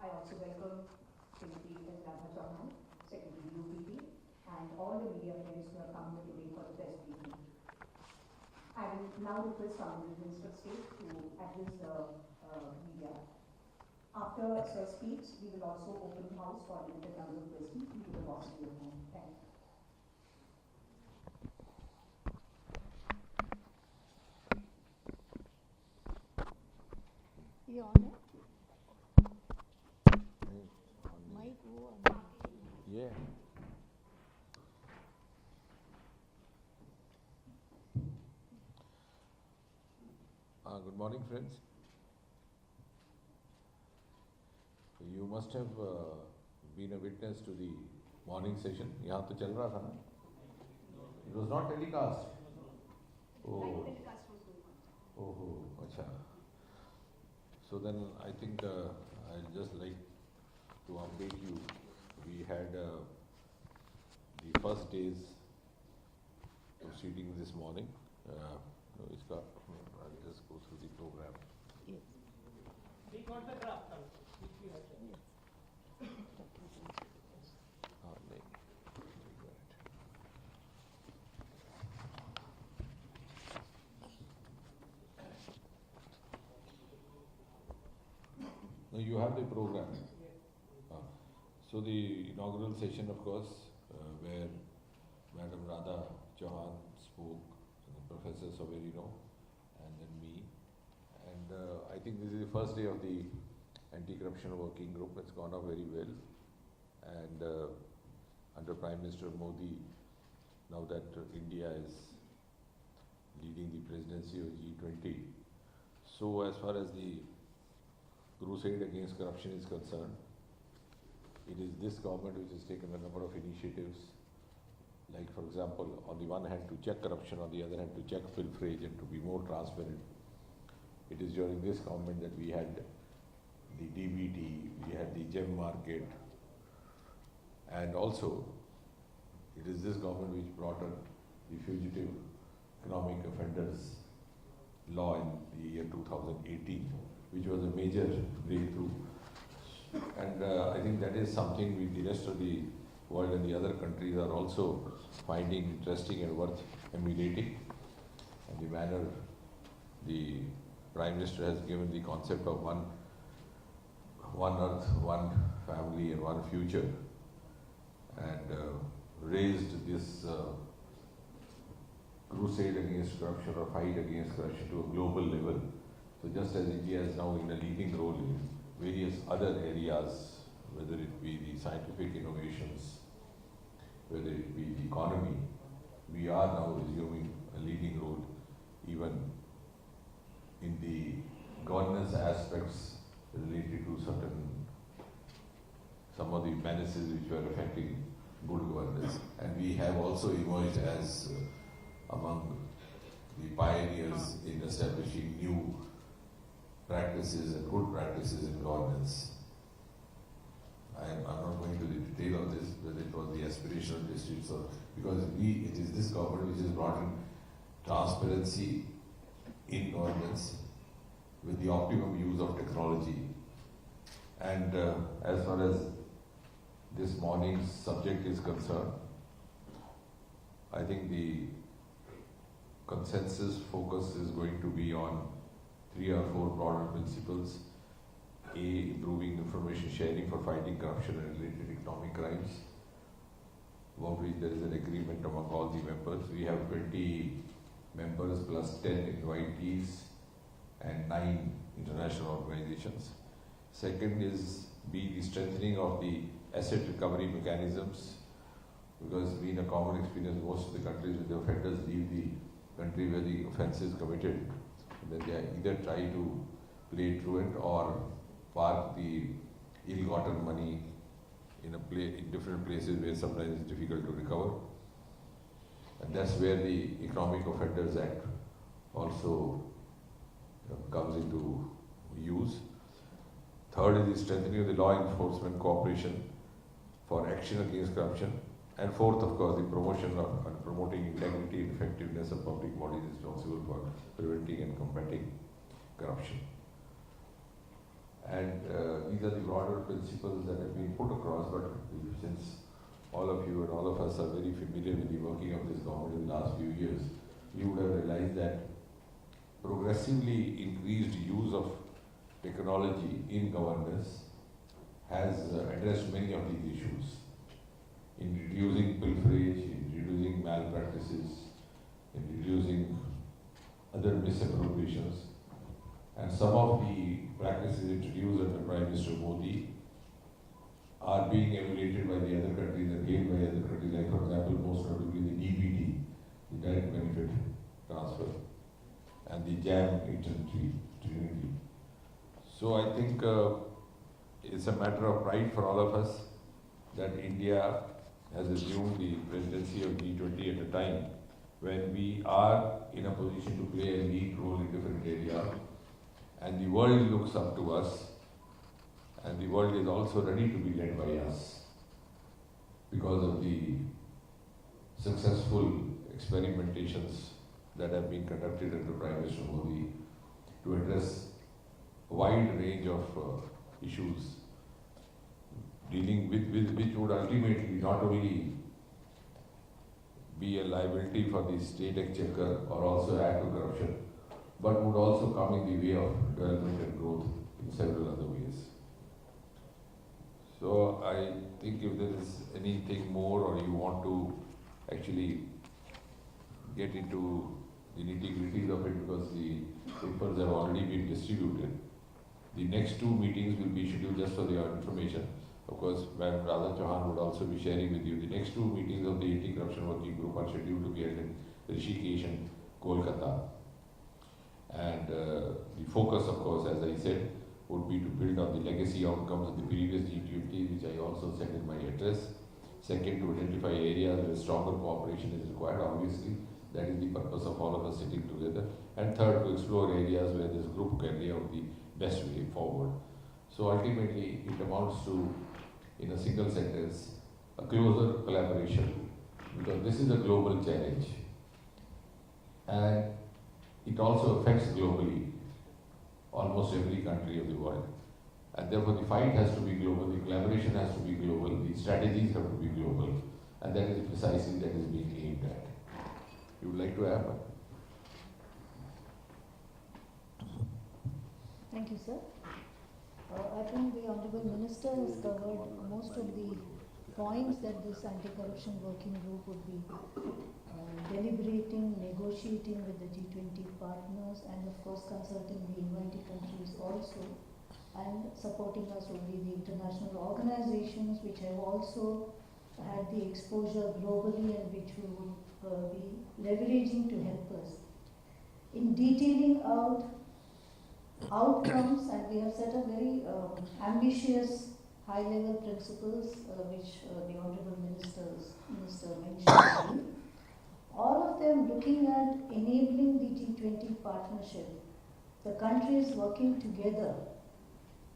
I also welcome Srimati Radha Chauhan, Secretary UPT, and all the media friends who have come here today for the press briefing. I will now request Honorable Minister of State to address the media. After Sir speaks, we will also open the house for limited number of questions due to the paucity of time. Thank you. You on it? Mic on. Yeah. Good morning, friends. You must have been a witness to the morning session. यहाँ तो चल रहा था ना? It was not telecast. Oh. Telecast was going on. Oh, अच्छा. So then I think I'd just like to update you. We had the first day's proceedings this morning. I'll just go through the program. Yes. We got the draft out, which we have sent. No, you have the program. So the inaugural session, of course, where Madam Radha Chauhan spoke, Professor Saverino, and then me. And I think this is the first day of the anti-corruption working group. It's gone off very well. And under Prime Minister Modi, now that India is leading the presidency of G20, so as far as the crusade against corruption is concerned, it is this government which has taken a number of initiatives, like for example, on the one hand to check corruption, on the other hand to check pilferage and to be more transparent. It is during this government that we had the DBT, we had the gem market, and also it is this government which brought up the Fugitive Economic Offenders law in the year 2018, which was a major breakthrough. And I think that is something the rest of the world and the other countries are also finding interesting and worth emulating. And the manner the Prime Minister has given the concept of one earth, one family and one future, and raised this crusade against corruption or fight against corruption to a global level. So just as India is now in a leading role in various other areas, whether it be the scientific innovations, whether it be the economy, we are now resuming a leading role even in the governance aspects related to some of the menaces which were affecting good governance. And we have also emerged as among the pioneers in establishing new practices and good practices in governance. I'm not going to the detail of this, whether it was the aspirational districts or because it is this government which has brought in transparency in governance with the optimum use of technology. And as far as this morning's subject is concerned, I think the consensus focus is going to be on 3 or 4 broader principles. A, improving information sharing for fighting corruption and related economic crimes, about which there is an agreement among all the members. We have 20 members plus 10 invitees and 9 international organizations. Second is B, the strengthening of the asset recovery mechanisms, because it's been a common experience most of the countries when the offenders leave the country where the offence is committed, then they either try to play truant or park the ill-gotten money in different places where sometimes it's difficult to recover. And that's where the Economic Offenders Act also comes into use. Third is the strengthening of the law enforcement cooperation for action against corruption. And fourth, of course, the promotion of and promoting integrity and effectiveness of public bodies responsible for preventing and combating corruption. And And these are the broader principles that have been put across, but since all of you and all of us are very familiar with the working of this government in the last few years, you would have realized that progressively increased use of technology in governance has addressed many of these issues in reducing pilferage, in reducing malpractices, in reducing other misappropriations. And some of the practices introduced under Prime Minister Modi are being emulated by the other countries and gained by other countries, like for example, most notably the DBT, the direct benefit transfer, and the JAM Trinity. So I think it's a matter of pride for all of us that India has assumed the presidency of G20 at a time when we are in a position to play a lead role in different areas, and the world looks up to us, and the world is also ready to be led by us because of the successful experimentations that have been conducted under Prime Minister Modi to address a wide range of issues dealing with which would ultimately not only be a liability for the state exchequer or also add to corruption, but would also come in the way of development and growth in several other ways. So I think if there is anything more or you want to actually get into the nitty-gritties of it, because the papers have already been distributed. The next two meetings will be scheduled just for your information. Of course, Madam Radha Chauhan would also be sharing with you. The next two meetings of the Anti-Corruption Working Group are scheduled to be held in Rishikesh and Kolkata. And the focus, of course, as I said, would be to build on the legacy outcomes of the previous G20, which I also said in my address. Second, to identify areas where stronger cooperation is required. Obviously, that is the purpose of all of us sitting together. And third, to explore areas where this group can lay out the best way forward. So ultimately, it amounts to, in a single sentence, a closer collaboration, because this is a global challenge. And it also affects globally almost every country of the world. And therefore the fight has to be global, the collaboration has to be global, the strategies have to be global. And that is precisely that is being aimed at. You would like to add? Thank you, sir. I think the Honorable Minister has covered most of the points that this anti-corruption working group would be deliberating, negotiating with the G20 partners, and of course consulting the invitee countries also, and supporting us only the international organizations which have also had the exposure globally and which we would be leveraging to help us in detailing out outcomes, and we have set a very ambitious high-level principles which the Honorable Minister mentioned. All of them looking at enabling the G20 partnership, the countries working together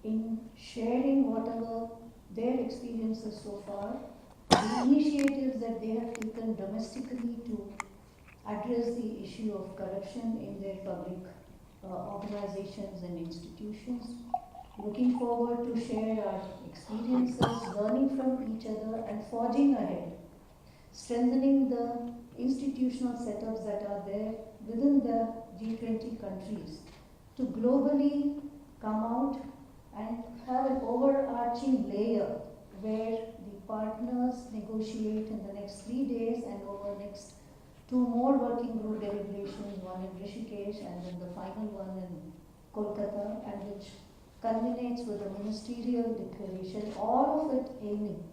in sharing whatever their experiences so far, the initiatives that they have taken domestically to address the issue of corruption in their public organizations and institutions. Looking forward to share our experiences, learning from each other and forging ahead, strengthening the institutional setups that are there within the G20 countries to globally come out and have an overarching layer where the partners negotiate in the next 3 days and over the next 2 more working group deliberations, one in Rishikesh and then the final one in Kolkata, and which culminates with a ministerial declaration, all of it aiming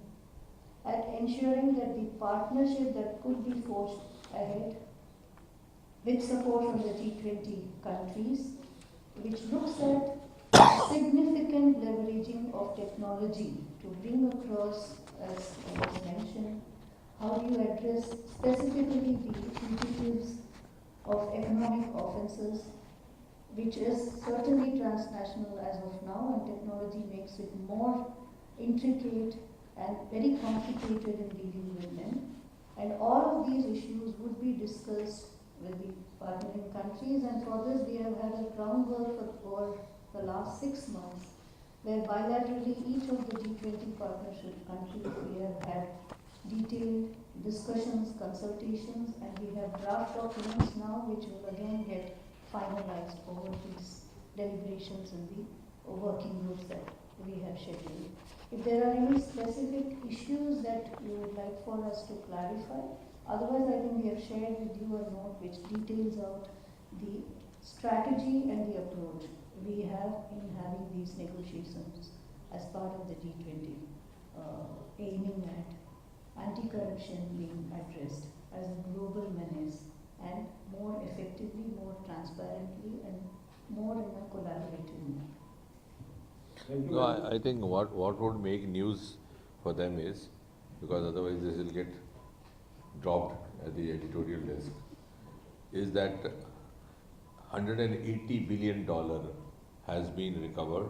at ensuring that the partnership that could be forged ahead with support from the G20 countries, which looks at significant leveraging of technology to bring across, as was mentioned, how do you address specifically the fugitives of economic offences, which is certainly transnational as of now, and technology makes it more intricate and very complicated in dealing with them. And all of these issues would be discussed with the partnering countries, and for this we have had a groundwork for the last 6 months where bilaterally each of the G20 partnership countries we have had detailed discussions, consultations, and we have draft documents now which will again get finalized over these deliberations in the working groups that we have scheduled. If there are any specific issues that you would like for us to clarify, otherwise I think we have shared with you a note which details out the strategy and the approach we have in having these negotiations as part of the G20, aiming at anti-corruption being addressed as a global menace and more effectively, more transparently and more in a collaborative manner. No, I think what would make news for them is, because otherwise this will get dropped at the editorial desk, is that $180 billion has been recovered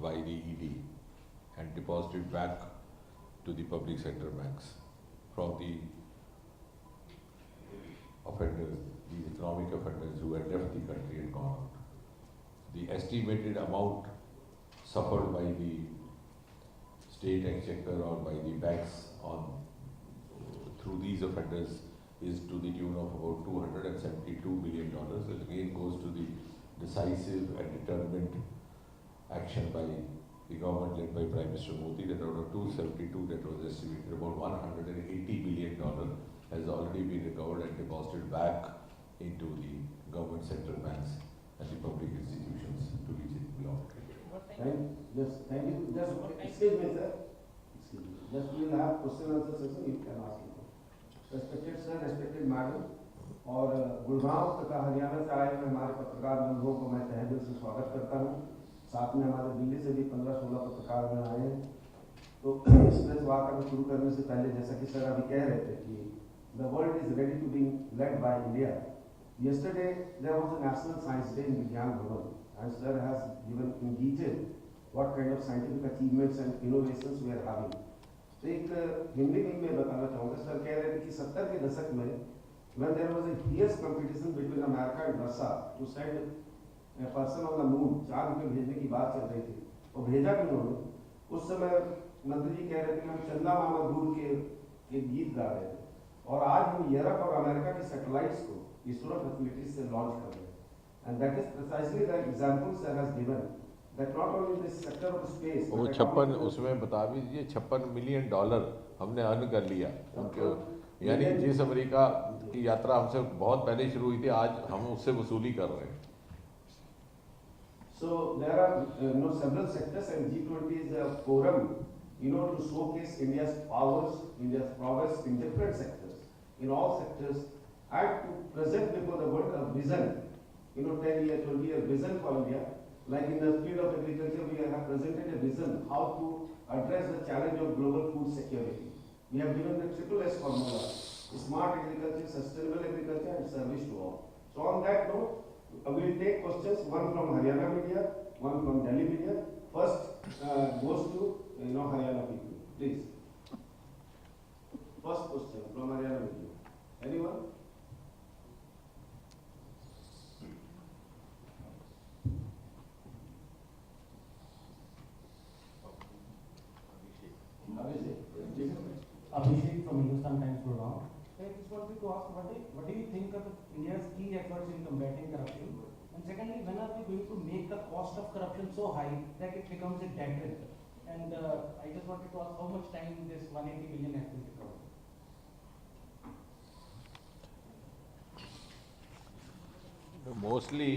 by the ED and deposited back to the public sector banks from the offenders, these economic offenders who had left the country and gone out. The estimated amount suffered by the state exchequer or by the banks on through these offenders is to the tune of about $272 billion. It again goes to the decisive and determined action by the government led by Prime Minister Modi, that out of 272 that was estimated, about $180 billion has already been recovered and deposited back into the government central banks and the public institutions to which it belongs. Thank you. Just excuse me, sir. Excuse me. Just we will have question answer session. You can ask me. Respected sir, respected madam, और गुड़गांव तथा हरियाणा से आए हुए हमारे पत्रकार बंधुओं को मैं तहे दिल से स्वागत करता हूँ। साथ में हमारे दिल्ली से भी 15-16 पत्रकार में आए हैं। तो इस प्रेस वार्ता को शुरू करने से पहले, जैसा कि सर अभी कह रहे थे कि the world is ready to be led by India. Yesterday there was a National Science Day in Gurgaon, and sir has given in detail what kind of scientific achievements and innovations we are having. तो एक हिंदी में मैं बताना चाहूँगा, sir कह रहे थे कि 70 के दशक में when there was a fierce competition between America and Russia to send a person on the moon, चांद पे भेजने की बात चल रही थी, और भेजा भी उन्होंने। उस समय मंत्री जी कह रहे थे कि हम चंदा मामा दूर के एक गीत गा रहे थे, और आज हम यूरोप और अमेरिका के सैटेलाइट्स को इसरो फैसिलिटीज से लॉन्च कर रहे हैं, and that is precisely the example sir has given. That not only in this sector of space. वो 56 उसमें बता भी दीजिए $56 मिलियन हमने अर्न कर लिया उनके, यानी जिस अमेरिका की यात्रा हमसे बहुत पहले शुरू हुई थी, आज हम उससे वसूली कर रहे हैं। So there are several sectors, and G20 is a forum, to showcase India's powers, India's prowess in different sectors, in all sectors, and to present before the world a vision, 10-year, 20-year vision for India. Like in the field of agriculture, we have presented a vision how to address the challenge of global food security. We have given the triple S formula: smart agriculture, sustainable agriculture, and service to all. So on that note, we will take questions, one from Haryana media, one from Delhi media. First goes to Haryana people. Please. First question from Haryana media. Anyone? Abhishek from Hindustan Times Gurgaon. I just wanted to ask, what do you think of India's key efforts in combating corruption? And secondly, when are we going to make the cost of corruption so high that it becomes a deterrent? And I just wanted to ask how much time this 180 billion has been recovered. Mostly,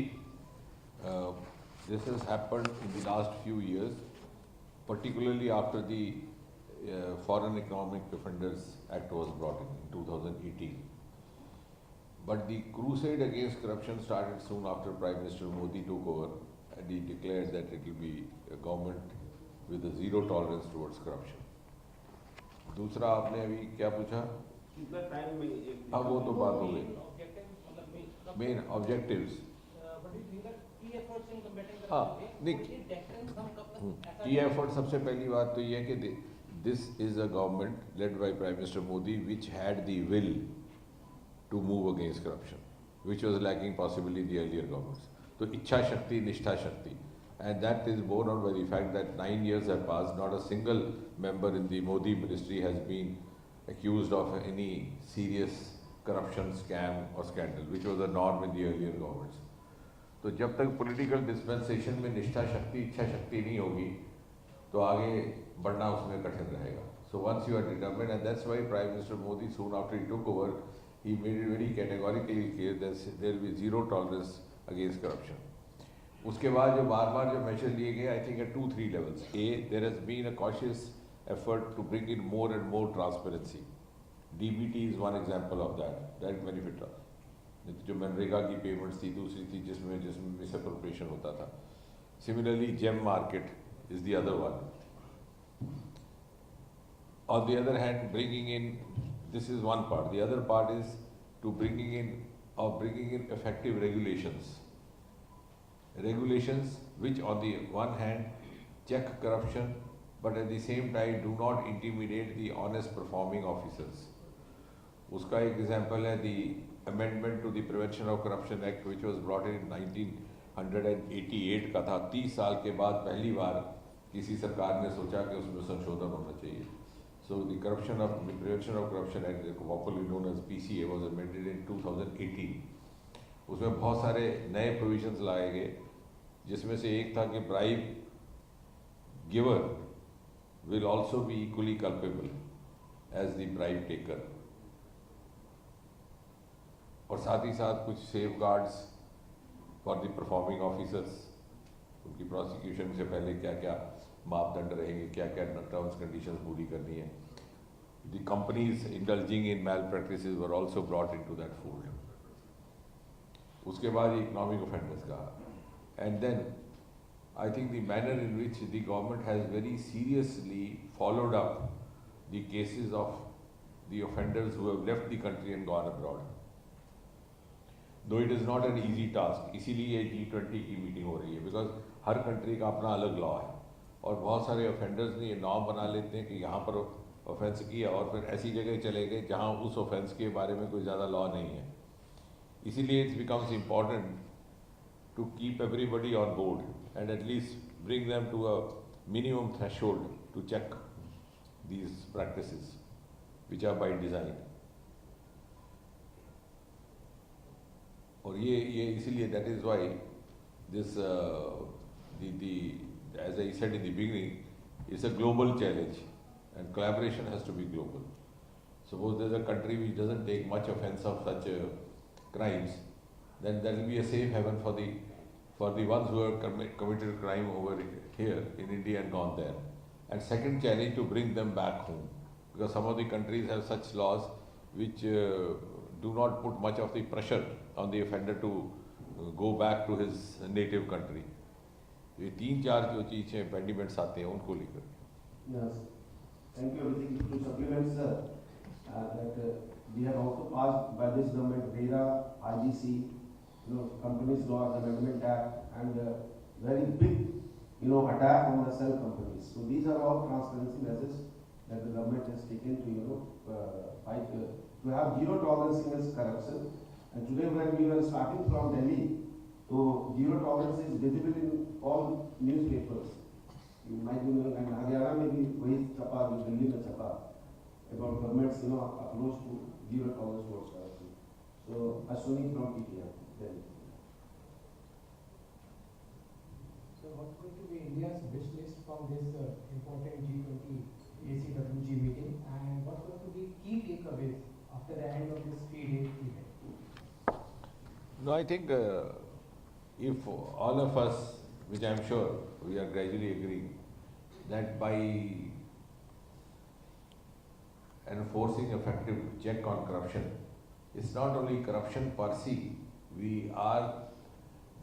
this has happened in the last few years, particularly after the Foreign Economic Offenders Act was brought in 2018. But the crusade against corruption started soon after Prime Minister Modi took over, and he declared that it will be a government with a zero tolerance towards corruption. दूसरा आपने अभी क्या पूछा? कितना time में? हाँ, वो तो बात हो गई। Main objectives. हाँ, नहीं, key effort सबसे पहली बात तो ये है कि this is a government led by Prime Minister Modi which had the will to move against corruption, which was lacking possibly in the earlier governments. तो इच्छा शक्ति, निष्ठा शक्ति, And that is borne out by the fact that 9 years have passed, not a single member in the Modi ministry has been accused of any serious corruption, scam or scandal, which was a norm in the earlier governments. तो जब तक political dispensation में निष्ठा शक्ति, इच्छा शक्ति नहीं होगी, तो आगे बढ़ना उसमें कठिन रहेगा. So once you are determined, and that's why Prime Minister Modi, soon after he took over, he made it very categorically clear that there will be zero tolerance against corruption. उसके बाद जो बार-बार जो measures लिए गए, I think at 2-3 levels. A, there has been a cautious effort to bring in more and more transparency. DBT is one example of that, direct benefit transfer. जो मनरेगा की payments थी, दूसरी थी जिसमें misappropriation होता था. Similarly, gem market is the other one. On the other hand, bringing in, this is one part. The other part is to bringing in effective regulations. Regulations which on the one hand check corruption, but at the same time do not intimidate the honest performing officers. उसका एक example है the amendment to the Prevention of Corruption Act which was brought in 1988 का था. 30 साल के बाद पहली बार किसी सरकार ने सोचा कि उसमें संशोधन होना चाहिए. So the Prevention of Corruption Act, popularly known as PCA, was amended in 2018. उसमें बहुत सारे नए provisions लाए गए, जिसमें से एक था कि bribe giver will also be equally culpable as the bribe taker. और साथ ही साथ कुछ safeguards for the performing officers, उनकी prosecution से पहले क्या-क्या मापदंड रहेंगे, क्या-क्या terms conditions पूरी करनी है. The companies indulging in malpractices were also brought into that fold. उसके बाद economic offenders का. And then I think the manner in which the government has very seriously followed up the cases of the offenders who have left the country and gone abroad. Though it is not an easy task, इसीलिए G20 की meeting हो रही है, because her country का अपना अलग law है. और बहुत सारे offenders ने ये norm बना लेते हैं कि यहाँ पर offense किया और फिर ऐसी जगह चले गए जहाँ उस offense के बारे में कोई ज़्यादा law नहीं है. इसीलिए it becomes important to keep everybody on board and at least bring them to a minimum threshold to check these practices which are by design. और ये इसीलिए that is why this as I said in the beginning, it's a global challenge and collaboration has to be global. Suppose there's a country which doesn't take much offense of such crimes, then that will be a safe haven for the ones who have committed crime over here in India and gone there. And second challenge, to bring them back home, because some of the countries have such laws which do not put much of the pressure on the offender to go back to his native country. ये 3-4 जो चीज़ें impediments आते हैं उनको लेकर. Yes, thank you. Everything to supplement, sir, that we have also passed by this government RERA, IGC, Companies Law Amendment Act, and very big, attack on the cell companies. So these are all transparency measures that the government has taken to, fight, to have zero tolerance against corruption. And today when we were starting from Delhi, so zero tolerance is visible in all newspapers. You might be knowing, and Haryana में भी वही छपा, दिल्ली में छपा, about government's approach to zero tolerance towards corruption. So Ashwini from PTI. So what's going to be India's wish list from this important G20 ACWG meeting, and what's going to be key takeaways after the end of this 3-day event? No, I think if all of us, which I am sure we are gradually agreeing, that by enforcing effective check on corruption, it's not only corruption per se, we are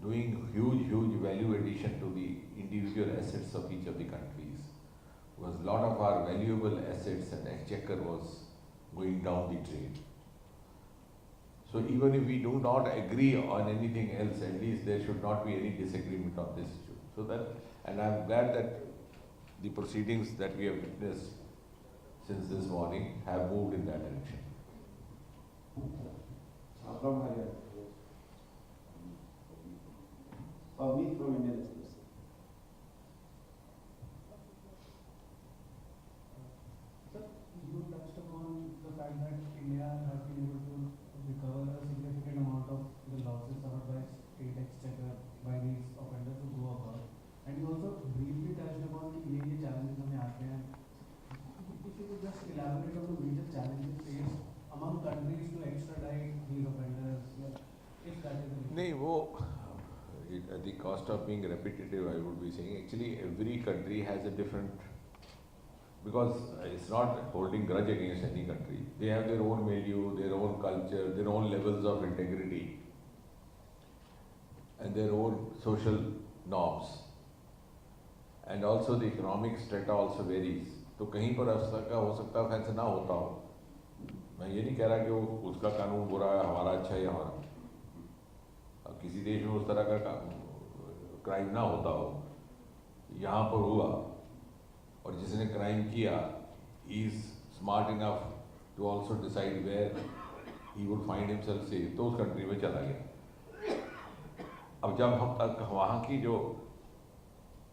doing huge value addition to the individual assets of each of the countries. Because a lot of our valuable assets and exchequer was going down the drain. So even if we do not agree on anything else, at least there should not be any disagreement on this issue. So that, and I'm glad that the proceedings that we have witnessed since this morning have moved in that direction. From Haryana. From Indian Express. cost of being repetitive, I would be saying actually every country has a different, because it's not holding grudge against any country. They have their own milieu, their own culture, their own levels of integrity, and their own social norms. And also the economic strata also varies. तो कहीं पर ऐसा हो सकता है fans ना होता हो. मैं ये नहीं कह रहा कि वो उसका कानून बुरा है, हमारा अच्छा है हमारा. अब किसी देश में उस तरह का क्राइम ना होता हो, यहाँ पर हुआ, और जिसने क्राइम किया he is smart enough to also decide where he would find himself safe, तो उस कंट्री में चला गया. अब जब हम तक वहाँ की जो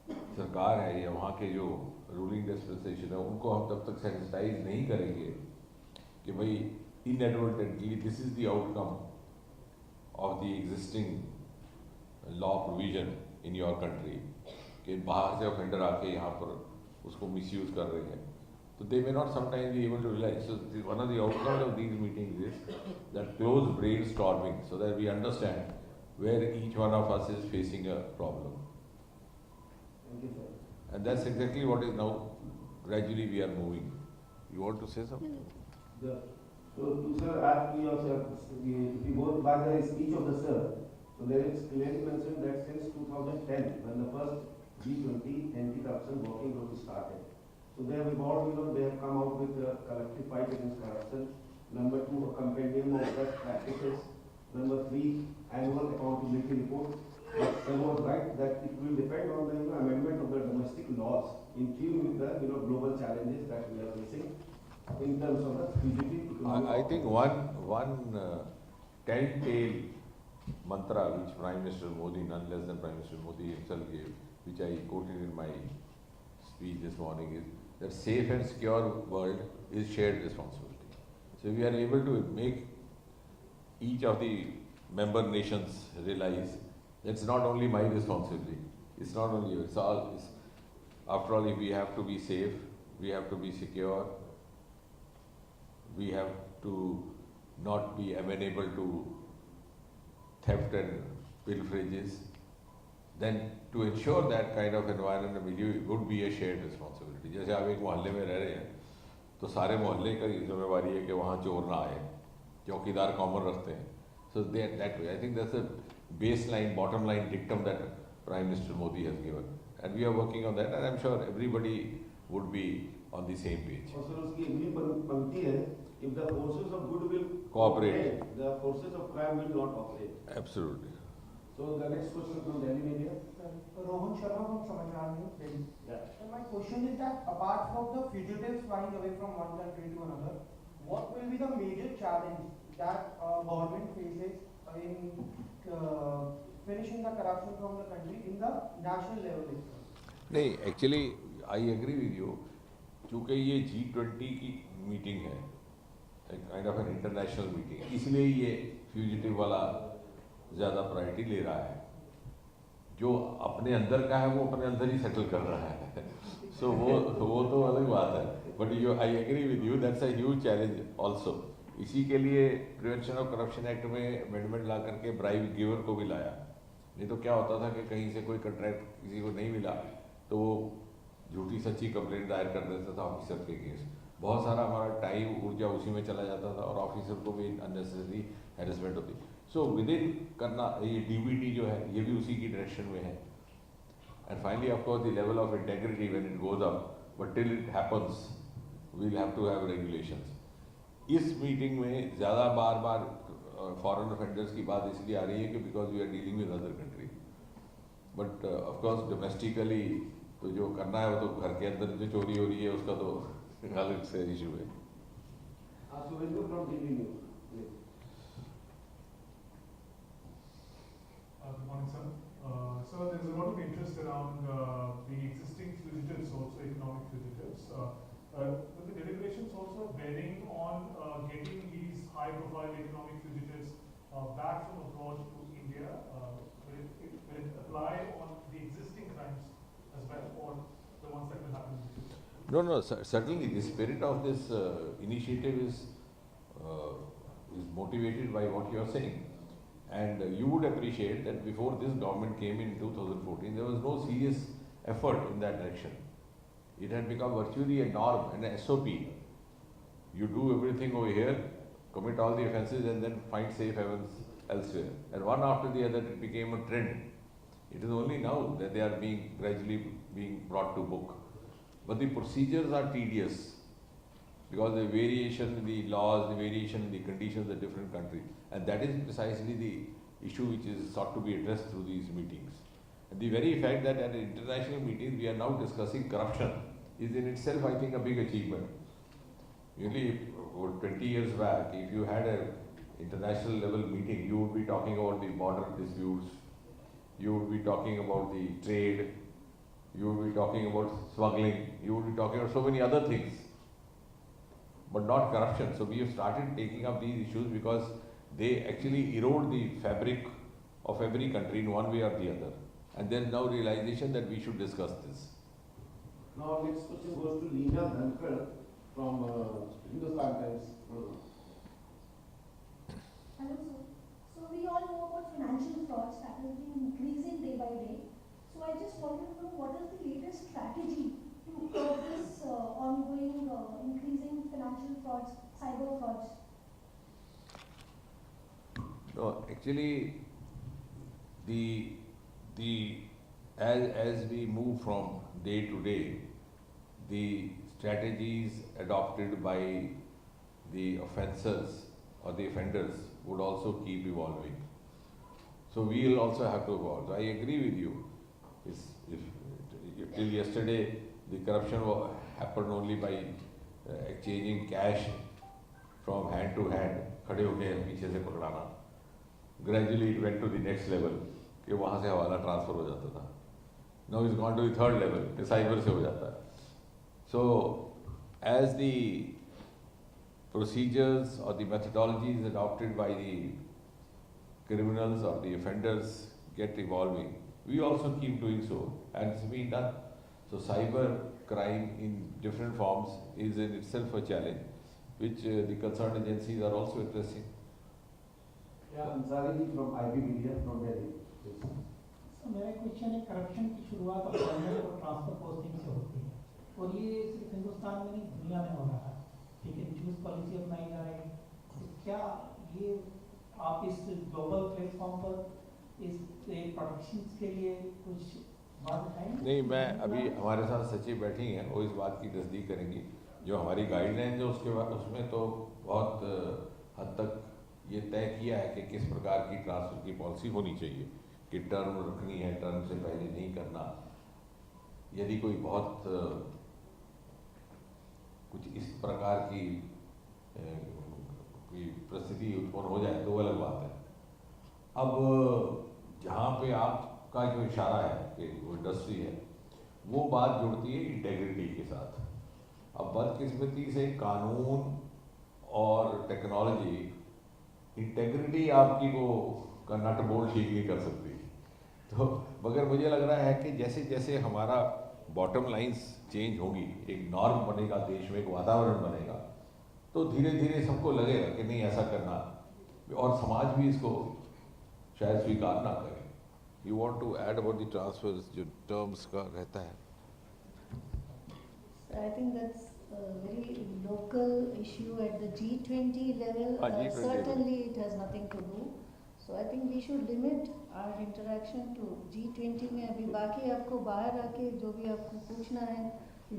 सरकार है या वहाँ के जो रूलिंग डिस्पेंसेशन है उनको हम तब तक सेंसिटाइज नहीं करेंगे कि भाई inadvertently this is the outcome of the existing law provision in your country, कि बाहर से ऑफेंडर आके यहाँ पर उसको मिसयूज कर रहे हैं, तो they may not sometimes be able to realise. So one of the outcomes of these meetings is that close brainstorming so that we understand where each one of us is facing a problem. Thank you, sir. And that's exactly what is now, gradually we are moving. You want to say something? So, to sir, as we also, if we go by the speech of the sir, so there is clearly mentioned that since 2010, when the first G20 anti-corruption working group started, so they have evolved, they have come out with a collective fight against corruption. Number 2, a compendium of best practices. Number 3, annual accountability report. But sir was right that it will depend on the amendment of the domestic laws in tune with the global challenges that we are facing in terms of the fugitive. I think one telltale mantra which Prime Minister Modi, none less than Prime Minister Modi himself gave, which I quoted in my speech this morning, is that safe and secure world is shared responsibility. So we are able to make each of the member nations realize it's not only my responsibility, it's not only you, it's all, after all, if we have to be safe, we have to be secure, we have to not be amenable to theft and pilferages, then to ensure that kind of environment would be a shared responsibility. जैसे आप एक मोहल्ले में रह रहे हैं, तो सारे मोहल्ले का जिम्मेवारी है कि वहाँ चोर ना आए, चौकीदार कॉमन रखते हैं. So that way, I think that's a baseline, bottom line dictum that Prime Minister Modi has given, and we are working on that, and I'm sure everybody would be on the same page. Also, uski agni panti hai, if the forces of good will Cooperate, the forces of crime will not operate. Absolutely. So the next question from Delhi media. Rohan Sharma from Samajhan News, Delhi. Yeah. So my question is that apart from the fugitives flying away from one country to another, what will be the major challenge that government faces in finishing the corruption from the country in the national level itself? नहीं, actually I agree with you. क्योंकि ये G20 की meeting है, एक kind of an international meeting, इसलिए ये fugitive वाला ज़्यादा प्रायोरिटी ले रहा है. जो अपने अंदर का है वो अपने अंदर ही सेटल कर रहा है. So वो तो अलग बात है. But I agree with you. That's a huge challenge also. इसी के लिए प्रिवेंशन ऑफ करप्शन एक्ट में अमेंडमेंट ला करके ब्राइब गिवर को भी लाया. नहीं तो क्या होता था कि कहीं से कोई कॉन्ट्रैक्ट किसी को नहीं मिला तो वो झूठी सच्ची कंप्लेंट दायर कर देता था ऑफिसर के केस. बहुत सारा हमारा टाइम ऊर्जा उसी में चला जाता था और ऑफिसर को भी अननेसेसरी हैरेसमेंट होती. सो विद इन करना, ये डीबीटी जो है ये भी उसी की डायरेक्शन में है. And finally of course the level of integrity when it goes up, but till it happens we will have to have regulations. इस मीटिंग में ज़्यादा बार बार फॉरेन ऑफेंडर्स की बात इसलिए आ रही है कि because we are dealing with other country. But of course domestically तो जो करना है वो तो घर के अंदर जो चोरी हो रही है उसका तो अलग से इशू है. Good morning, sir. So there's a lot of interest around the existing fugitives, also economic fugitives. But the deliberations also bearing on getting these high-profile economic fugitives back from abroad to India. Will it apply on the existing crimes as well, or the ones that will happen in the future? No, certainly the spirit of this initiative is motivated by what you are saying. And you would appreciate that before this government came in 2014, there was no serious effort in that direction. It had become virtually a norm and a SOP. You do everything over here, commit all the offences and then find safe havens elsewhere. And one after the other it became a trend. It is only now that they are gradually being brought to book. But the procedures are tedious because the variation in the laws, the variation in the conditions of different countries. And that is precisely the issue which is sought to be addressed through these meetings. And the very fact that at international meetings we are now discussing corruption is in itself, I think, a big achievement. Usually, 20 years back, if you had an international level meeting, you would be talking about the border disputes, you would be talking about the trade, you would be talking about smuggling, you would be talking about so many other things, but not corruption. So we have started taking up these issues because they actually erode the fabric of every country in one way or the other. And there is now realization that we should discuss this. Now next question goes to Leena Dhankar from Hindustan Times. Hello, sir. So we all know about financial frauds that has been increasing day by day. So I just wanted to know what is the latest strategy to curb this ongoing increasing financial frauds, cyber frauds? No, actually, as we move from day to day, the strategies adopted by the offenders or the offenders would also keep evolving. So we will also have to evolve. So I agree with you. If till yesterday the corruption happened only by exchanging cash from hand to hand, खड़े होके पीछे से पकड़ाना. Gradually it went to the next level कि वहाँ से हवाला transfer हो जाता था. Now it's gone to the third level कि साइबर से हो जाता है. So as the procedures or the methodologies adopted by the criminals or the offenders get evolving, we also keep doing so, and it's being done. So cyber crime in different forms is in itself a challenge, which the concerned agencies are also addressing. Yeah, Ansari from IB Media from Delhi. So मेरा question है, corruption की शुरुआत appointment और transfer posting से होती है और ये सिर्फ हिंदुस्तान में नहीं दुनिया में हो रहा है. ठीक है, चूज पॉलिसी अपनाई जा रही है. तो क्या ये आप इस ग्लोबल प्लेटफॉर्म पर इस प्रोटेक्शन के लिए कुछ बात बताएंगे? नहीं, मैं अभी हमारे साथ सचिव बैठी हैं, वो इस बात की तस्दीक करेंगी. जो हमारी गाइडलाइन जो उसके बाद उसमें तो बहुत हद तक ये तय किया है कि किस प्रकार की ट्रांसफर की पॉलिसी होनी चाहिए, कि टर्म रखनी है, टर्म से पहले नहीं करना. यदि कोई बहुत कुछ इस प्रकार की कोई परिस्थिति उत्पन्न हो जाए तो वो अलग बात है. अब जहाँ पे आपका जो इशारा है कि वो इंडस्ट्री है, वो बात जुड़ती है इंटेग्रिटी के साथ. अब बदकिस्मती से कानून और टेक्नोलॉजी इंटेग्रिटी आपकी को का नट बोल्ट ठीक नहीं कर सकती. तो मगर मुझे लग रहा है कि जैसे जैसे हमारा बॉटम लाइंस चेंज होगी, एक नॉर्म बनेगा, देश में एक वातावरण बनेगा, तो धीरे धीरे सबको लगेगा कि नहीं ऐसा करना, और समाज भी इसको शायद स्वीकार ना करे. You want to add about the transfers जो टर्म्स का रहता है? I think that's a very local issue at the G20 level. G20 Certainly it has nothing to do. So I think we should limit our interaction to G20 में. अभी बाकी आपको बाहर आके जो भी आपको पूछना है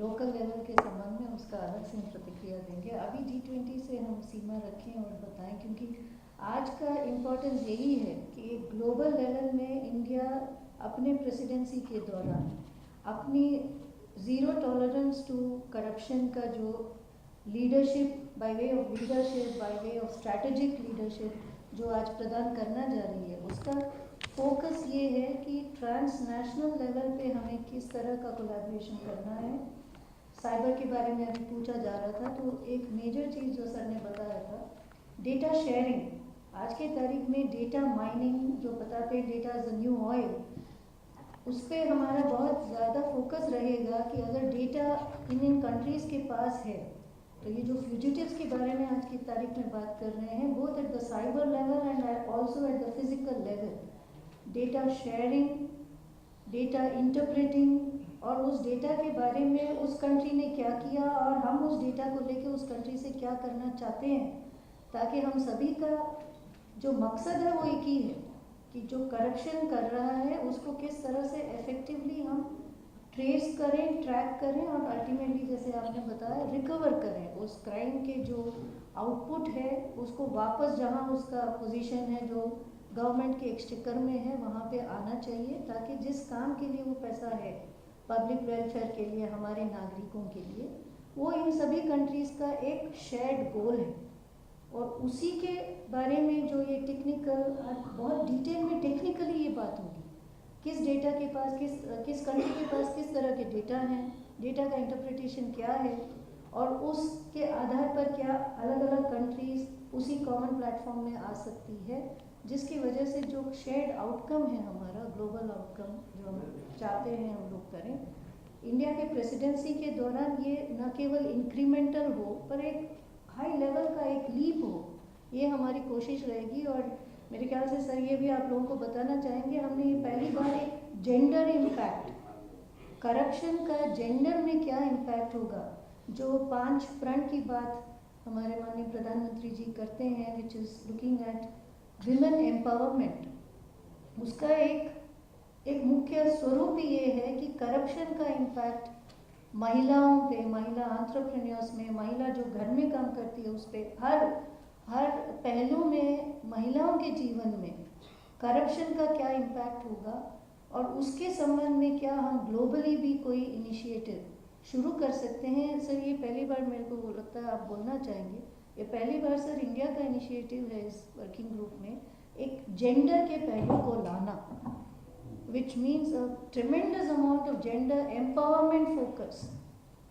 लोकल लेवल के संबंध में उसका अलग से प्रतिक्रिया देंगे. अभी G20 से हम सीमा रखें और बताएं, क्योंकि आज का इम्पोर्टेंस यही है कि एक ग्लोबल लेवल में इंडिया अपने प्रेसिडेंसी के दौरान अपनी ज़ीरो टॉलरेंस टू करप्शन का जो leadership by way of leadership, by way of strategic leadership जो आज प्रदान करना जा रही है, उसका फोकस ये है कि ट्रांसनेशनल लेवल पे हमें किस तरह का कोलैबोरेशन करना है. साइबर के बारे में अभी पूछा जा रहा था, तो एक मेजर चीज़ जो सर ने बताया था, डेटा शेयरिंग. आज के तारीख में डेटा माइनिंग जो बताते हैं data is the new oil, उस पर हमारा बहुत ज़्यादा फोकस रहेगा कि अगर डेटा इन कंट्रीज़ के पास है तो ये जो फ्यूजिटिव्स के बारे में आज की तारीख में बात कर रहे हैं, both at the cyber level and also at the physical level, data sharing, data interpreting, और उस डेटा के बारे में उस कंट्री ने क्या किया और हम उस डेटा को लेकर उस कंट्री से क्या करना चाहते हैं, ताकि हम सभी का जो मकसद है वो एक ही है कि जो करप्शन कर रहा है उसको किस तरह से इफेक्टिवली हम ट्रेस करें, ट्रैक करें और अल्टीमेटली जैसे आपने बताया रिकवर करें उस क्राइम के जो आउटपुट है उसको वापस जहां उसका पोजीशन है जो गवर्नमेंट के एक्सचेकर में है वहाँ पे आना चाहिए, ताकि जिस काम के लिए वो पैसा है पब्लिक वेलफेयर के लिए, हमारे नागरिकों के लिए, वो इन सभी कंट्रीज़ का एक शेयर्ड गोल है। और उसी के बारे में जो ये टेक्निकल, बहुत डिटेल में टेक्निकली ये बात होगी, किस डेटा के पास किस कंट्री के पास किस तरह के डेटा हैं, डेटा का इंटरप्रिटेशन क्या है, और उसके आधार पर क्या अलग अलग कंट्रीज़ उसी कॉमन प्लेटफॉर्म में आ सकती है, जिसकी वजह से जो शेयर्ड आउटकम है हमारा ग्लोबल आउटकम जो हम चाहते हैं हम लोग करें। इंडिया के प्रेसिडेंसी के दौरान ये न केवल इंक्रीमेंटल हो पर एक हाई लेवल का एक लीप हो, ये हमारी कोशिश रहेगी। और मेरे ख्याल से सर ये भी आप लोगों को बताना चाहेंगे, हमने ये पहली बार एक जेंडर इम्पैक्ट, करप्शन का जेंडर में क्या इम्पैक्ट होगा, जो 5 प्रण की बात हमारे माननीय प्रधानमंत्री जी करते हैं, which is looking at women empowerment, उसका एक मुख्य स्वरूप ये है कि करप्शन का इम्पैक्ट महिलाओं पे, महिला एंटरप्रेन्योर्स में, महिला जो घर में काम करती है उस पर, हर पहलू में महिलाओं के जीवन में करप्शन का क्या इम्पैक्ट होगा, और उसके संबंध में क्या हम ग्लोबली भी कोई इनिशिएटिव शुरू कर सकते हैं। सर ये पहली बार मेरे को वो लगता है आप बोलना चाहेंगे, ये पहली बार सर इंडिया का इनिशिएटिव है इस वर्किंग ग्रुप में एक जेंडर के पहलू को लाना, which means a tremendous amount of gender empowerment focus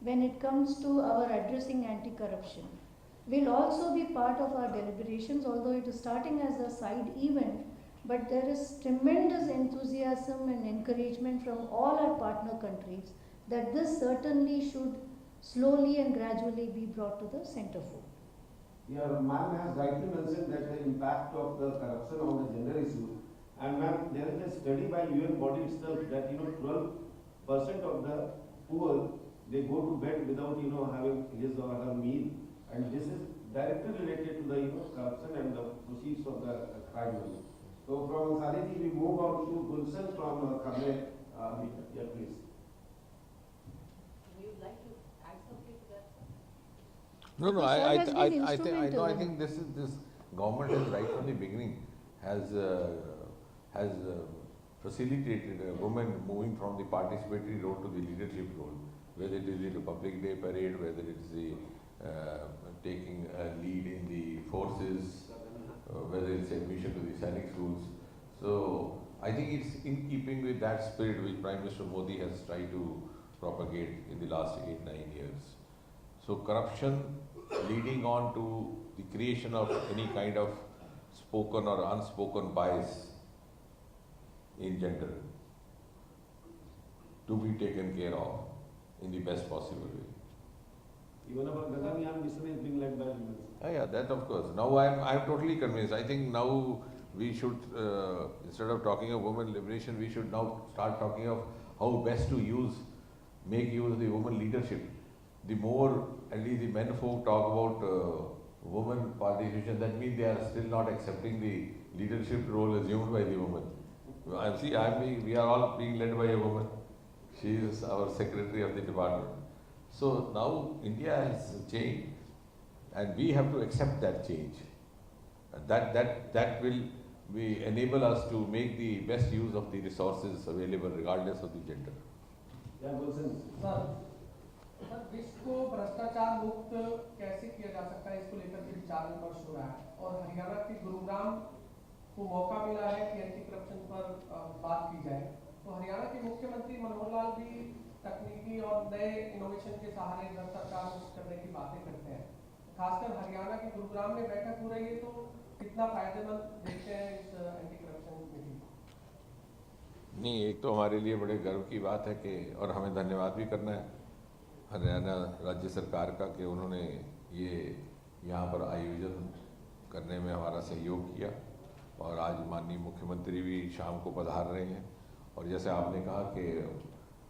when it comes to our addressing anti-corruption will also be part of our deliberations, although it is starting as a side event, but there is tremendous enthusiasm and encouragement from all our partner countries that this certainly should slowly and gradually be brought to the centerfold. Yeah, ma'am has rightly mentioned that the impact of the corruption on the gender issue. And ma'am, there is a study by UN body itself that 12% of the poor, they go to bed without having his or her meal, and this is directly related to the corruption and the proceeds of the crime. So from Saliji we move on to Gulshan from Karne. Yeah, please. Would you like to add something to that? No, Because sir has been I think this government has right from the beginning has facilitated women moving from the participatory role to the leadership role, whether it is the Republic Day parade, whether it is the taking a lead in the forces, whether it's admission to the Sainik schools. So I think it's in keeping with that spirit which Prime Minister Modi has tried to propagate in the last 8-9 years. So corruption leading on to the creation of any kind of spoken or unspoken bias in gender to be taken care of in the best possible way. Even our Gaganyaan mission is being led by women. Yeah, that of course. Now I'm totally convinced. I think now we should, instead of talking of women liberation, we should now start talking of how best to make use of the women leadership. The more, at least the men folk talk about women participation, that means they are still not accepting the leadership role assumed by the woman. We are all being led by a woman. She is our secretary of the department. So now India has changed, and we have to accept that change. That will enable us to make the best use of the resources available, regardless of the gender. Yeah, Gulshan. Sir विश्व को भ्रष्टाचार मुक्त कैसे किया जा सकता है, इसको लेकर के विचार विमर्श हो रहा है, और हरियाणा के गुरुग्राम को मौका मिला है कि एंटी करप्शन पर बात की जाए। तो हरियाणा के मुख्यमंत्री मनोहर लाल भी तकनीकी और नए इनोवेशन के सहारे भ्रष्टाचार मुक्त करने की बातें करते हैं। खासकर हरियाणा के गुरुग्राम में बैठक हो रही है, तो कितना फायदेमंद देखते हैं इस एंटी करप्शन मीटिंग? नहीं, एक तो हमारे लिए बड़े गर्व की बात है कि, और हमें धन्यवाद भी करना है हरियाणा राज्य सरकार का कि उन्होंने ये यहाँ पर आयोजन करने में हमारा सहयोग किया और आज माननीय मुख्यमंत्री भी शाम को पधार रहे हैं। और जैसे आपने कहा कि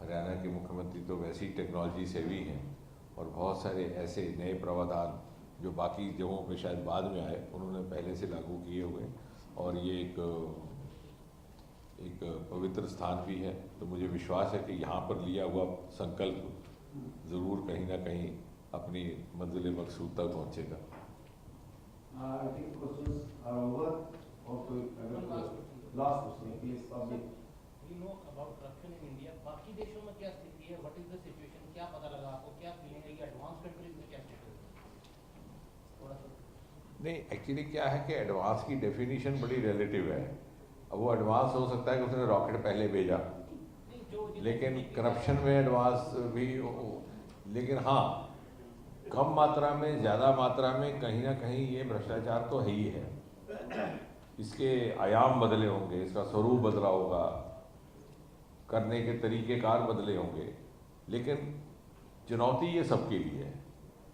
हरियाणा के मुख्यमंत्री तो वैसे ही टेक्नोलॉजी सेवी हैं और बहुत सारे ऐसे नए प्रावधान जो बाकी जगहों पे शायद बाद में आए उन्होंने पहले से लागू किए हुए और ये एक पवित्र स्थान भी है। तो मुझे विश्वास है कि यहाँ पर लिया हुआ संकल्प ज़रूर कहीं ना कहीं अपनी मंजिल मकसूद तक पहुँचेगा। I think questions are over. Also, last question, please, public. We know about corruption in India. बाकी देशों में क्या स्थिति है? What is the situation? क्या पता लगा आपको? क्या फीलिंग है? ये एडवांस कंट्रीज में क्या स्थिति है? थोड़ा सा नहीं, एक्चुअली क्या है कि एडवांस की डेफिनेशन बड़ी रिलेटिव है। अब वो एडवांस हो सकता है कि उसने रॉकेट पहले भेजा, लेकिन करप्शन में एडवांस भी लेकिन हाँ कम मात्रा में ज़्यादा मात्रा में कहीं ना कहीं ये भ्रष्टाचार तो है ही है। इसके आयाम बदले होंगे, इसका स्वरूप बदला होगा, करने के तरीक़ेकार बदले होंगे, लेकिन चुनौती ये सबके लिए है।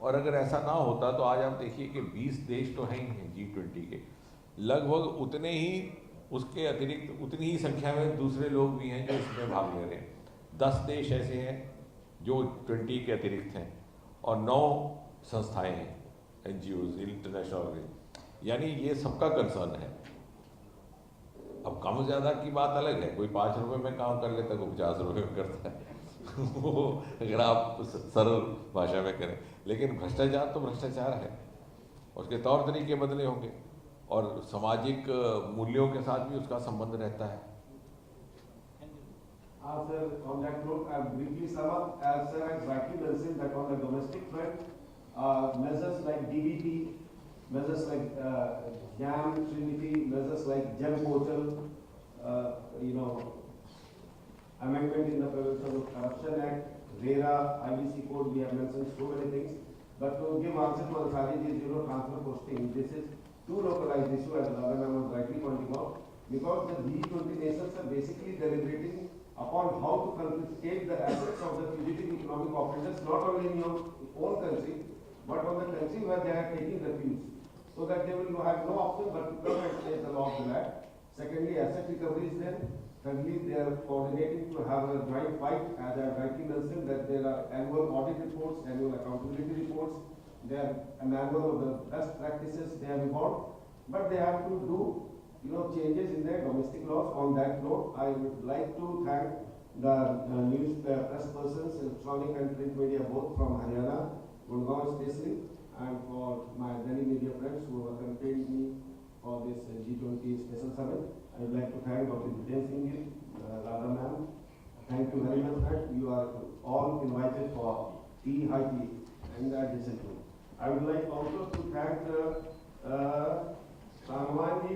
और अगर ऐसा ना होता तो आज आप देखिए कि 20 देश तो हैं ही हैं G20 के, लगभग उतने ही उसके अतिरिक्त उतनी ही संख्या में दूसरे लोग भी हैं जो इसमें भाग ले रहे हैं। 10 देश ऐसे हैं जो 20 के अतिरिक्त हैं और 9 संस्थाएं हैं, NGOs, इंटरनेशनल ऑर्गेनाइजेशन, यानी ये सबका कंसर्न है। अब कम ज़्यादा की बात अलग है, कोई 5 रुपए में काम कर लेता है, कोई 50 रुपए में करता है वो अगर आप सरल भाषा में करें, लेकिन भ्रष्टाचार तो भ्रष्टाचार है, उसके तौर तरीके बदले होंगे और सामाजिक मूल्यों के साथ भी उसका संबंध रहता है। Sir, on that note, I'll briefly sum up. As Sir has rightly mentioned that on the domestic front, measures like DBT, measures like JAM, Trinity, measures like GEM portal, amendment in the Prevention of Corruption Act, RERA, IBC code, we have mentioned so many things. But to give answer to Ansari zero transfer posting, this is too localized issue as Radha Ma'am was rightly pointing out, because the G20 nations are basically deliberating upon how to confiscate the assets of the fugitive economic offenders, not only in your own country, but on the country where they are taking refuge, so that they will have no option but to come and play the law of the land. Secondly, asset recovery is there. Thirdly, they are coordinating to have a joint fight, as I have rightly mentioned, that there are annual audit reports, annual accountability reports, they are a manual of the best practices they have evolved, but they have to do changes in their domestic laws. On that note, I would like to thank the news press persons, electronic and print media, both from Haryana, Gurgaon especially, and for my Delhi media friends who have accompanied me for this G20 special summit. I would like to thank Dr. Jiten Singh, Radha Ma'am. Thank you very much, sir. You are all invited for tea, high tea, and addition to. I would like also to thank Sanwan ji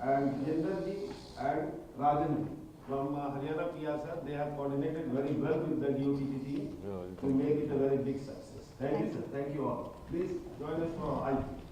and Jinder ji and Rajan ji from Haryana PR, sir. They have coordinated very well with the DOTT team to make it a very big success. Thank you, sir. Thank you all. Please join us for high tea.